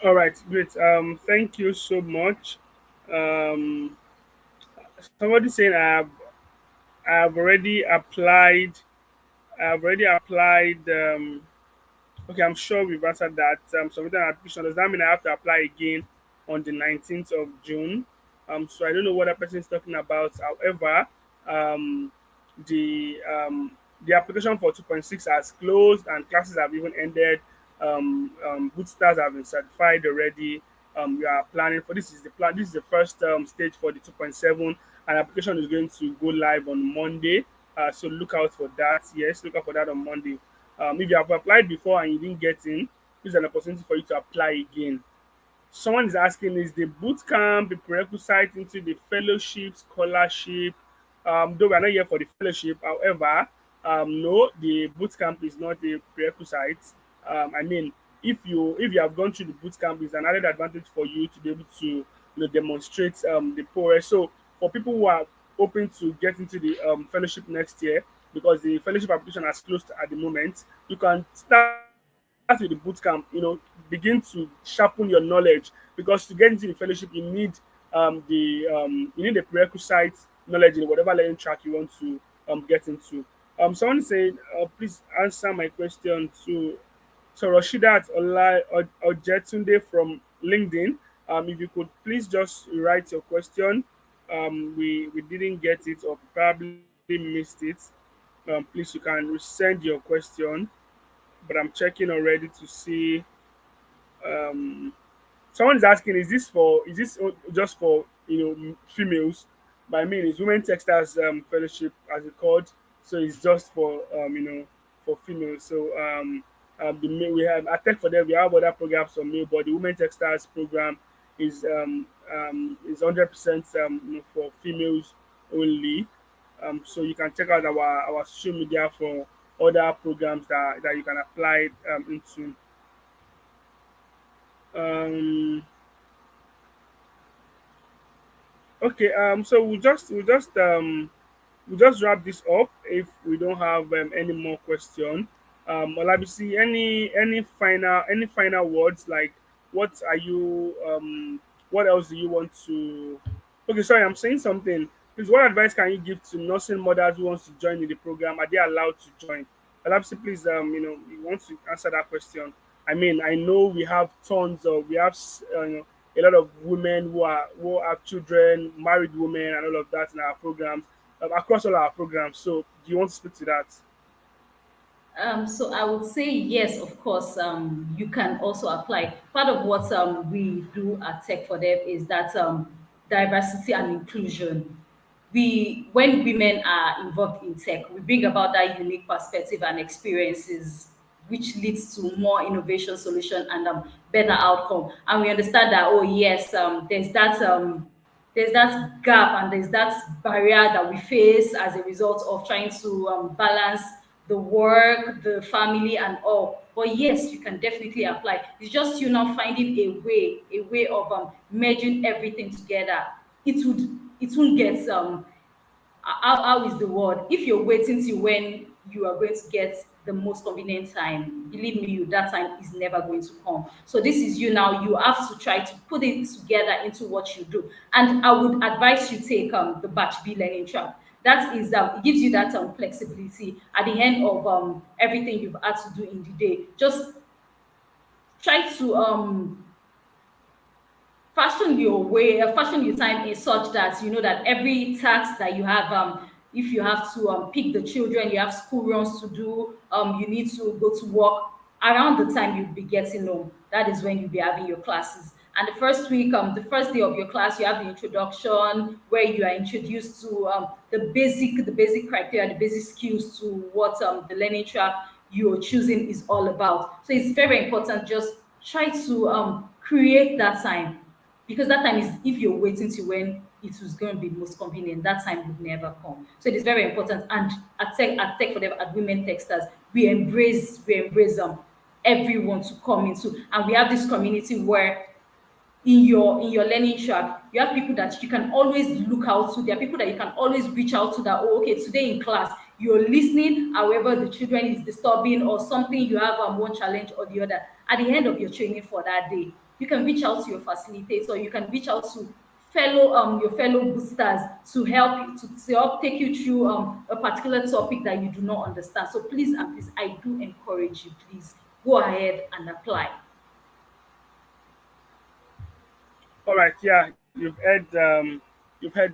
All right, great. Thank you so much. Um, Somebody saying I've already applied. I've already applied. Okay, I'm sure we've answered that. Submitted an application. Does that mean I have to apply again on the 19th of June? So I don't know what that person is talking about. However, um, the um, the application for 2.6 has closed and classes have even ended. Bootstars have been certified already. We are planning for this is the plan. This is the first stage for the 2.7, and application is going to go live on Monday. So look out for that. Yes, look out for that on Monday. If you have applied before and you didn't get in, this is an opportunity for you to apply again. Someone is asking, is the bootcamp a prerequisite into the fellowship, scholarship? Though we're not here for the fellowship, however, no, the bootcamp is not a prerequisite. I mean, if you have gone through the bootcamp, it's an added advantage for you to be able to demonstrate the progress. So for people who are hoping to get into the fellowship next year, because the fellowship application has closed at the moment, you can start with the bootcamp, begin to sharpen your knowledge, because to get into the fellowship you need the prerequisite knowledge in whatever learning track you want to get into. Someone said, please answer my question to so Rashidat Ojetunde from LinkedIn. If you could please just write your question. We didn't get it or probably missed it. Please, you can resend your question, but I'm checking already to see. Um, Someone is asking, is this just for females? But I mean, it's Women Techsters Fellowship as it called, so it's just for for females. So we have at Tech for them. We have other programs for male, but the Women Techsters program is 100% for females only. So you can check out our social media for other programs that you can apply into. Um, okay, so we'll just wrap this up if we don't have any more question. Olabisi, any final words? Like, what are you what else do you want to? Okay, sorry, I'm saying something. Please, what advice can you give to nursing mothers who wants to join in the program? Are they allowed to join? Olabisi, please, you want to answer that question. I mean, I know we have we have a lot of women who have children, married women, and all of that in our programs, across all our programs. So, do you want to speak to that? So I would say yes, of course. You can also apply. Part of what we do at Tech for Them is that diversity and inclusion. When women are involved in tech, we bring about that unique perspective and experiences, which leads to more innovation, solution, and better outcome. And we understand that, oh yes, there's that gap and there's that barrier that we face as a result of trying to balance the work, the family, and all. But yes, you can definitely apply. It's just you now finding a way of merging everything together. It won't get how is the word? If you're waiting till when you are going to get the most convenient time, believe me, that time is never going to come. So this is you now. You have to try to put it together into what you do. And I would advise you take the batch B learning track. That is it gives you that flexibility at the end of everything you've had to do in the day. Just try to fashion your time in such that you know that every task that you have, if you have to pick the children, you have school runs to do, you need to go to work around the time you'll be getting home. That is when you'll be having your classes. And the first week, the first day of your class, you have the introduction where you are introduced to the basic criteria, the basic skills to what the learning track you're choosing is all about. So it's very important. Just try to create that time, because that time is, if you're waiting to when it was going to be most convenient, that time would never come. So it is very important. And at Tech for Them, at Women Techsters, we embrace everyone to come into, and we have this community where in your learning track, you have people that you can always look out to. There are people that you can always reach out to, that, oh, okay, today in class you're listening, however the children is disturbing or something, you have one challenge or the other. At the end of your training for that day, you can reach out to your facilitator, you can reach out to your fellow boosters to help you to help take you through a particular topic that you do not understand. So please and please, I do encourage you, please go ahead and apply. All right, yeah, you've heard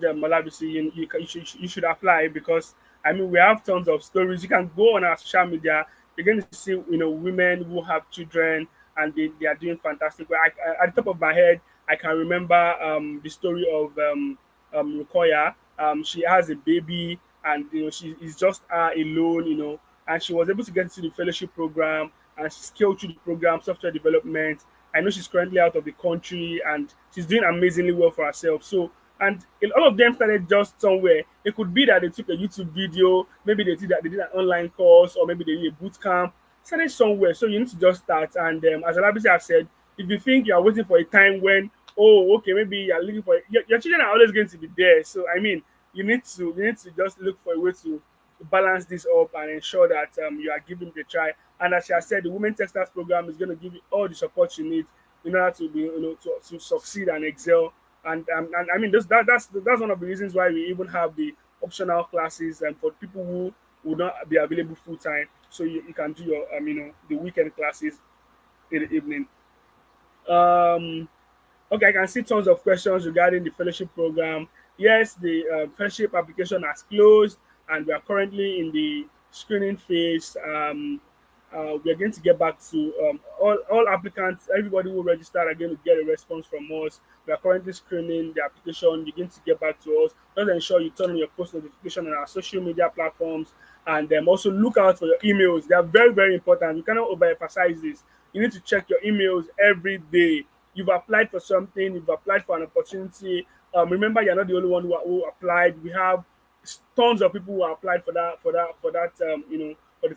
Malabisi. You should apply, because I mean we have tons of stories. You can go on our social media. You're going to see women who have children, and they are doing fantastic. But at the top of my head, I can remember the story of Rukoya. She has a baby, and she is just alone. And she was able to get into the fellowship program, and she scaled through the program, software development. I know she's currently out of the country, and she's doing amazingly well for herself. So, and all of them started just somewhere. It could be that they took a YouTube video, maybe they did an online course, or maybe they did a boot camp. Started somewhere. So you need to just start. And as Alabisi have said, if you think you are waiting for a time when, oh, okay, maybe you're looking for your children are always going to be there. So I mean, you need to just look for a way to balance this up and ensure that you are giving it a try. And as I said, the Women Textiles program is going to give you all the support you need in order to be, to succeed and excel. And I mean, that's one of the reasons why we even have the optional classes and for people who would not be available full time. So you can do your, the weekend classes in the evening. Um, Okay, I can see tons of questions regarding the fellowship program. Yes, the fellowship application has closed, and we are currently in the screening phase. We are going to get back to all applicants, everybody who registered are going to get a response from us. We are currently screening the application. You're going to get back to us. Just ensure you turn on your post notification on our social media platforms, and also look out for your emails. They are very, very important. You cannot overemphasize this. You need to check your emails every day. You've applied for something, you've applied for an opportunity. Remember, you're not the only one who applied. We have tons of people who applied for the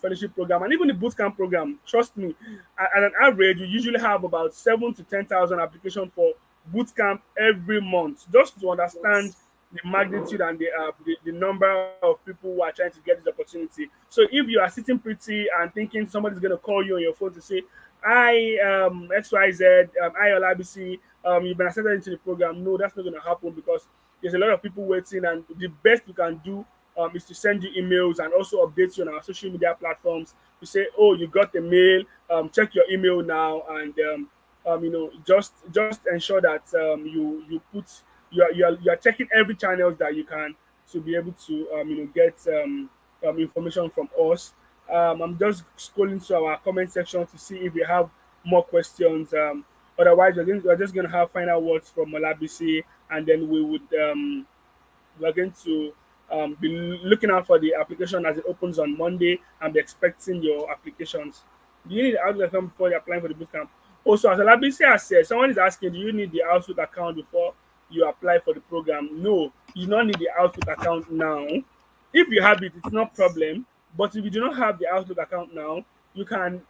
fellowship program and even the bootcamp program. Trust me, at an average, you usually have about 7 to 10,000 applications for bootcamp every month. Just to understand Yes. the magnitude and the number of people who are trying to get this opportunity. So if you are sitting pretty and thinking somebody's going to call you on your phone to say, "Hi, XYZ, hi, Olabisi, you've been accepted into the program," no, that's not going to happen, because there's a lot of people waiting, and the best we can do is to send you emails and also update you on our social media platforms to say, "Oh, you got the mail. Check your email now," and just ensure that you put you're checking every channels that you can to be able to get information from us. I'm just scrolling to our comment section to see if we have more questions. Otherwise, we're just going to have final words from Malabisi, and then we're going to be looking out for the application as it opens on Monday, and be expecting your applications. Do you need the Outlook account before you're applying for the bootcamp? Also, as Olabisi has said, someone is asking, do you need the Outlook account before you apply for the program? No, you do not need the Outlook account now. If you have it, it's not problem. But if you do not have the Outlook account now, you can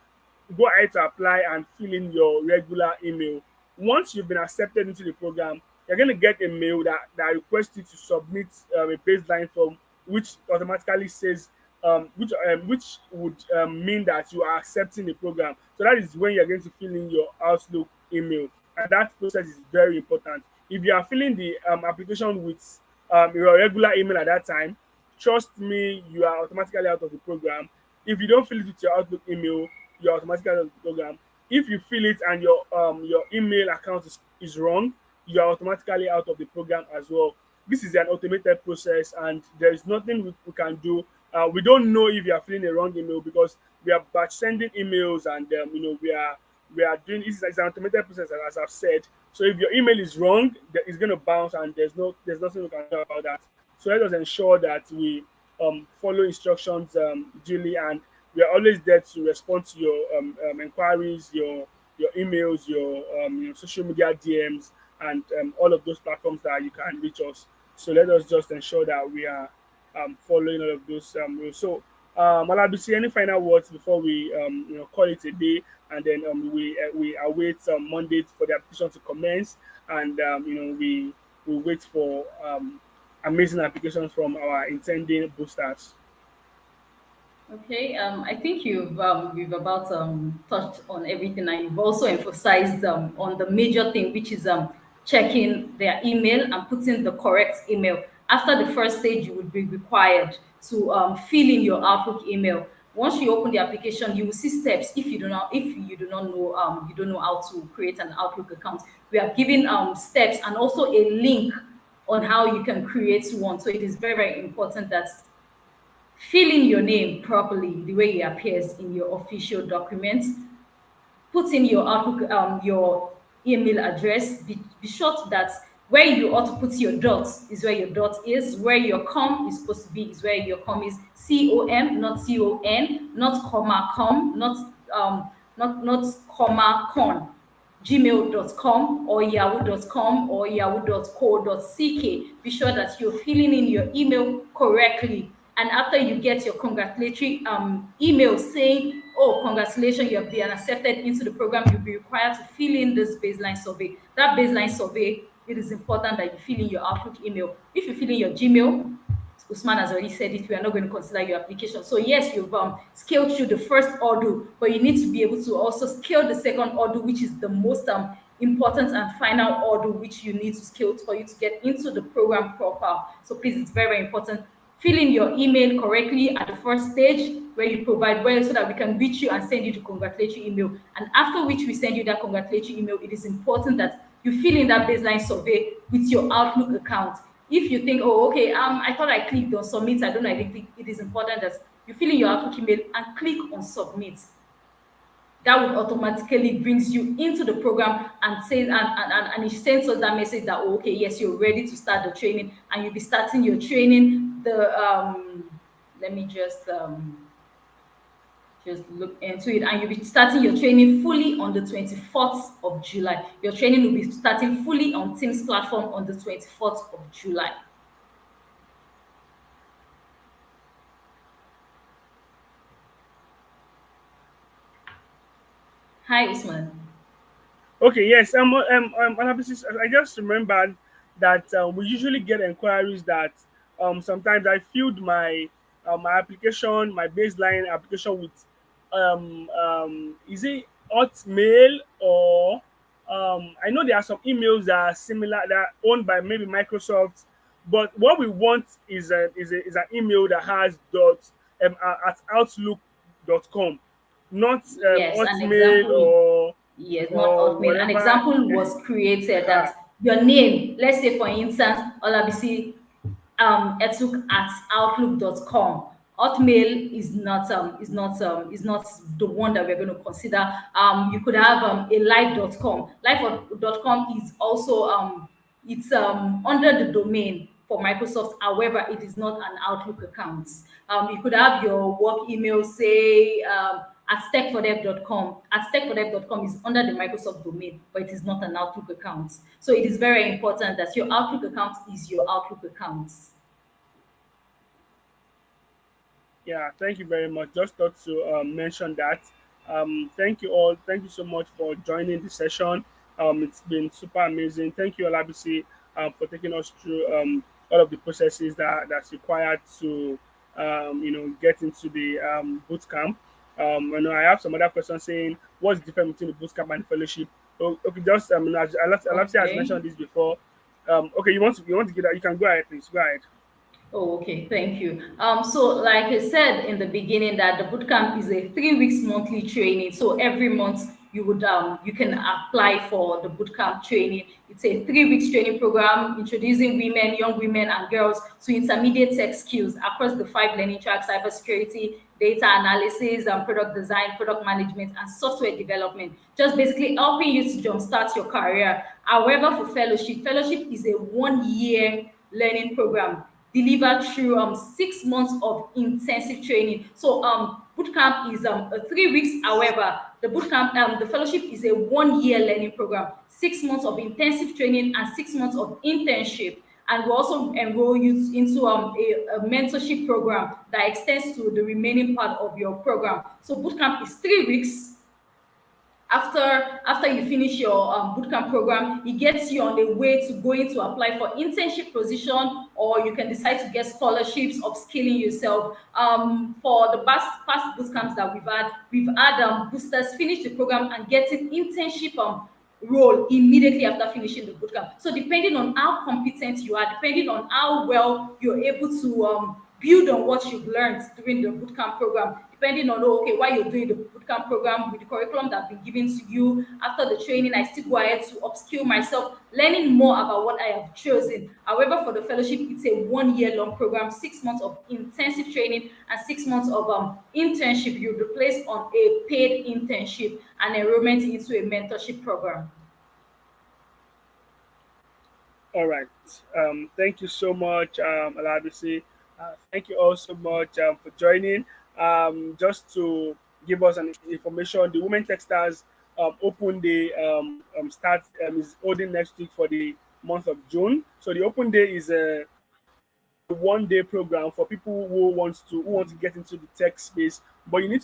go ahead to apply and fill in your regular email. Once you've been accepted into the program, you're going to get a mail that requests you to submit a baseline form, which automatically says, which would mean that you are accepting the program. So that is when you're going to fill in your Outlook email. And that process is very important. If you are filling the application with your regular email at that time, trust me, you are automatically out of the program. If you don't fill it with your Outlook email, you're automatically out of the program. If you fill it and your email account is wrong, you are automatically out of the program as well. This is an automated process, and there is nothing we can do. We don't know if you are filling a wrong email, because we are batch sending emails, and we are doing this is an automated process, as I've said. So if your email is wrong, it's going to bounce, and there's nothing we can do about that. So let us ensure that we follow instructions duly, and we are always there to respond to your inquiries, your emails, your social media DMs, and all of those platforms that you can reach us. So let us just ensure that we are following all of those rules. So, Malabisi, any final words before we call it a day, and then we await Monday for the application to commence, and we wait for amazing applications from our intending boosters. Okay, I think you've about touched on everything, and you've also emphasized on the major thing, which is checking their email and putting the correct email. After the first stage, you would be required to fill in your Outlook email. Once you open the application, you will see steps. If you don't know how to create an Outlook account, we have given steps and also a link on how you can create one. So it is very, very important that fill in your name properly, the way it appears in your official documents. Put in your Outlook, your email address. Be sure that where you ought to put your dot is where your dot is. Where your com is supposed to be is where your com is. Com, not con, not comma com, not comma con. Gmail.com or yahoo.com or yahoo.co.ck. Be sure that you're filling in your email correctly. And after you get your congratulatory email saying, "Oh, congratulations, you have been accepted into the program," you'll be required to fill in this baseline survey. That baseline survey, it is important that you fill in your Outlook email. If you fill in your Gmail, Usman has already said it, we are not going to consider your application. So yes, you've scaled through the first order, but you need to be able to also scale the second order, which is the most important and final order, which you need to scale for you to get into the program proper. So please, it's very, very important. Fill in your email correctly at the first stage where you provide well, so that we can reach you and send you the congratulatory email. And after which we send you that congratulatory email, it is important that you fill in that baseline survey with your Outlook account. If you think, "Oh, okay, I thought I clicked on submit, I don't know, I didn't click," it is important that you fill in your Outlook email and click on submit. That would automatically brings you into the program and says and it sends us that message that, "Oh, okay, yes, you're ready to start the training," and you'll be starting your training. Let me just look into it, and you'll be starting your training fully on the 24th of July. Your training will be starting fully on Teams platform on the 24th of July. Hi, Usman. Okay, yes. I just remembered that we usually get inquiries that sometimes I filled my application, my baseline application with is it Hotmail or I know there are some emails that are similar that are owned by maybe Microsoft, but what we want is an email that has at outlook.com, not Yes, an Hotmail example. Yes, not Hotmail. An whatever. example was created Uh, that your name, let's say for instance, Olabisi etuk at outlook.com. Hotmail is not the one that we're going to consider. You could have a live.com. Live.com is also it's under the domain for Microsoft. However, it is not an Outlook account. You could have your work email, say at techfordev.com. At techfordev.com is under the Microsoft domain, but it is not an Outlook account. So it is very important that your Outlook account is your Outlook account. Yeah, thank you very much. Just thought to mention that. Thank you all. Thank you so much for joining the session. It's been super amazing. Thank you, Olabisi, for taking us through all of the processes that's required to, get into the boot camp. I have some other questions saying, what's the difference between the boot camp and fellowship? Okay, just Olabisi has Okay. mentioned this before. Okay, you want to get that? You can go ahead, please. Go ahead. Oh, okay. Thank you. So like I said in the beginning, that the bootcamp is a 3 weeks monthly training. So every month you can apply for the bootcamp training. It's a 3 weeks training program introducing women, young women, and girls to intermediate tech skills across the 5 learning tracks: cybersecurity, data analysis, product design, product management, and software development. Just basically helping you to jumpstart your career. However, for fellowship is a 1 year learning program delivered through 6 months of intensive training. So bootcamp is 3 weeks. However, the fellowship is a 1 year learning program, 6 months of intensive training and 6 months of internship. And we also enroll you into a mentorship program that extends to the remaining part of your program. So bootcamp is 3 weeks. After you finish your bootcamp program, it gets you on the way to going to apply for internship position, or you can decide to get scholarships, upskilling yourself. For the past bootcamps that we've had boosters finish the program and getting internship role immediately after finishing the bootcamp. So depending on how competent you are, depending on how well you're able to build on what you've learned during the bootcamp program, depending on why you're doing the bootcamp program with the curriculum that's been given to you. After the training, I still go ahead to upskill myself, learning more about what I have chosen. However, for the fellowship, it's a 1 year long program, 6 months of intensive training and 6 months of internship. You'll be placed on a paid internship and enrollment into a mentorship program. All right. Thank you so much, Alabisi. Thank you all so much for joining. Just to give us an information, the Women Techstars Open Day is holding next week for the month of June. So the Open Day is a 1 day program for people who want to get into the tech space, but you need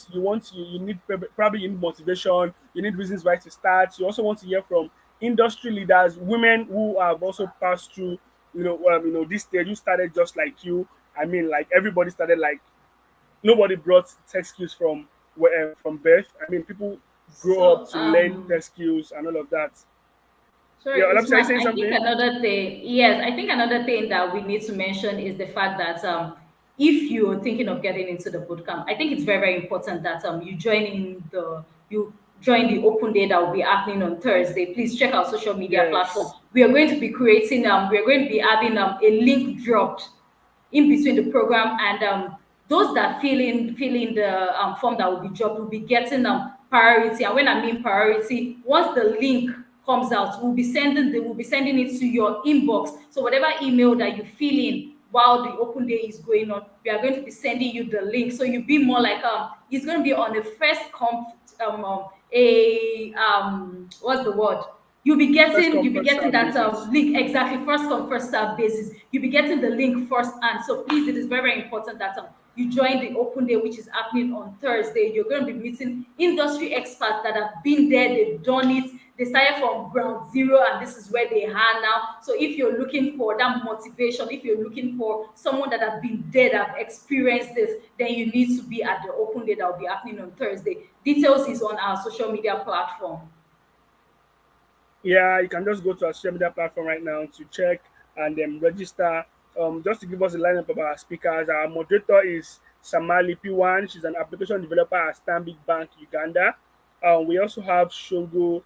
probably you need motivation, you need reasons why to start. You also want to hear from industry leaders, women who have also passed through this stage, who started just like you. I mean, like, everybody started like, nobody brought tech skills from birth. I mean, people grow up So to learn tech skills and all of that. Yeah, Sorry, I'm saying Usman. I think something. another thing, yes, I think another thing that we need to mention is the fact that if you're thinking of getting into the bootcamp, I think it's very, very important that you join the open day that will be happening on Thursday. Please check our social media platform. Yes, We are going to be we are going to be having a link dropped in between the program, and those that fill in the form that will be dropped will be getting priority. And when I mean priority, once the link comes out, we'll be sending it to your inbox. So whatever email that you fill in while the open day is going on, we are going to be sending you the link. So you'll be more like it's going to be on a first come a what's the word, first come you'll be first getting serve that basis. link, exactly, first come first serve basis. You'll be getting the link first, and so please, it is very, very important that you join the open day, which is happening on Thursday. You're going to be meeting industry experts that have been there, they've done it, they started from ground zero and this is where they are now. So if you're looking for that motivation, if you're looking for someone that have been there, that have experienced this, then you need to be at the open day that will be happening on Thursday. Details is on our social media platform. Yeah, you can just go to our social media platform right now to check and then register. Just to give us a lineup of our speakers, our moderator is Samali P1. She's an application developer at Stanbic Bank Uganda. We also have Shogo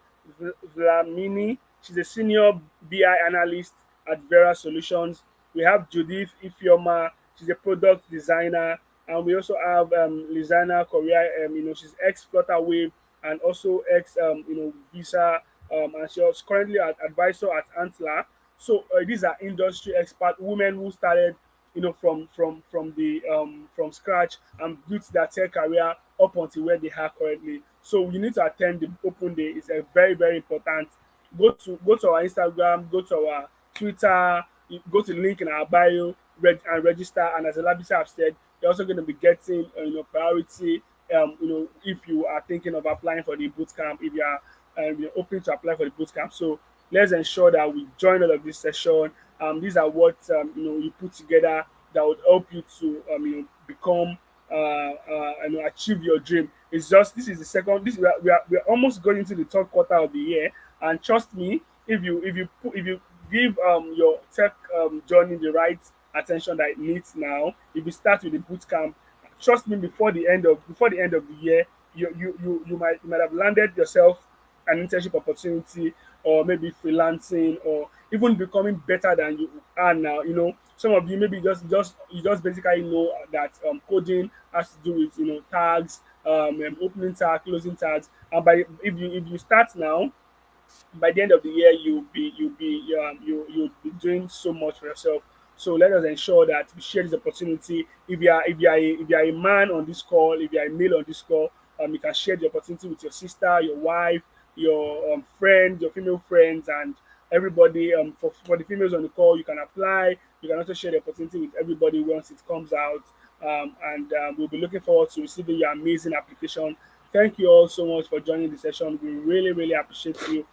Vlamini. She's a senior BI analyst at Vera Solutions. We have Judith Ifyoma. She's a product designer. And we also have Lizana Korea. She's ex Flutter Wave and also ex, Visa, and she was currently an advisor at Antler. So these are industry expert women who started, from scratch and built their tech career up until where they are currently. So you need to attend the open day. It's a very very important. Go to our Instagram, go to our Twitter, go to the link in our bio, and register. And as Elabisi have said, you're also going to be getting priority. If you are thinking of applying for the bootcamp, if you are you're open to apply for the bootcamp. So let's ensure that we join all of this session. These are what you put together that would help you to become achieve your dream. It's just this is the second. This we are almost going into the third quarter of the year, and trust me, if you give your tech journey the right attention that it needs now, if you start with the bootcamp, trust me, before the end of the year, you might have landed yourself an internship opportunity, or maybe freelancing, or even becoming better than you are now. Some of you maybe just basically know that coding has to do with tags, opening tags, closing tags, and by if you start now, by the end of the year you'll be doing so much for yourself. So let us ensure that we share this opportunity. If you are a man on this call, if you are a male on this call, you can share the opportunity with your sister, your wife, your friend, your female friends, and everybody. For the females on the call, you can apply. You can also share the opportunity with everybody once it comes out. And we'll be looking forward to receiving your amazing application. Thank you all so much for joining the session. We really, really appreciate you.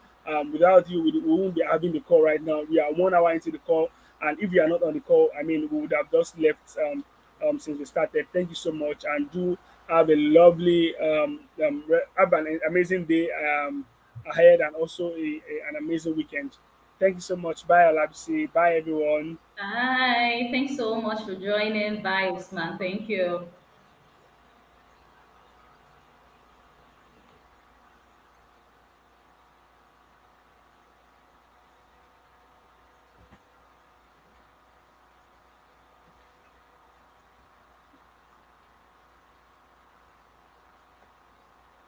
Without you, we won't be having the call right now. We are 1 hour into the call, and if you are not on the call, I mean, we would have just left since we started. Thank you so much, and do have a lovely, have an amazing day ahead, and also an amazing weekend. Thank you so much. Bye, Alabisi. Bye, everyone. Bye. Thanks so much for joining. Bye, Usman. Thank you.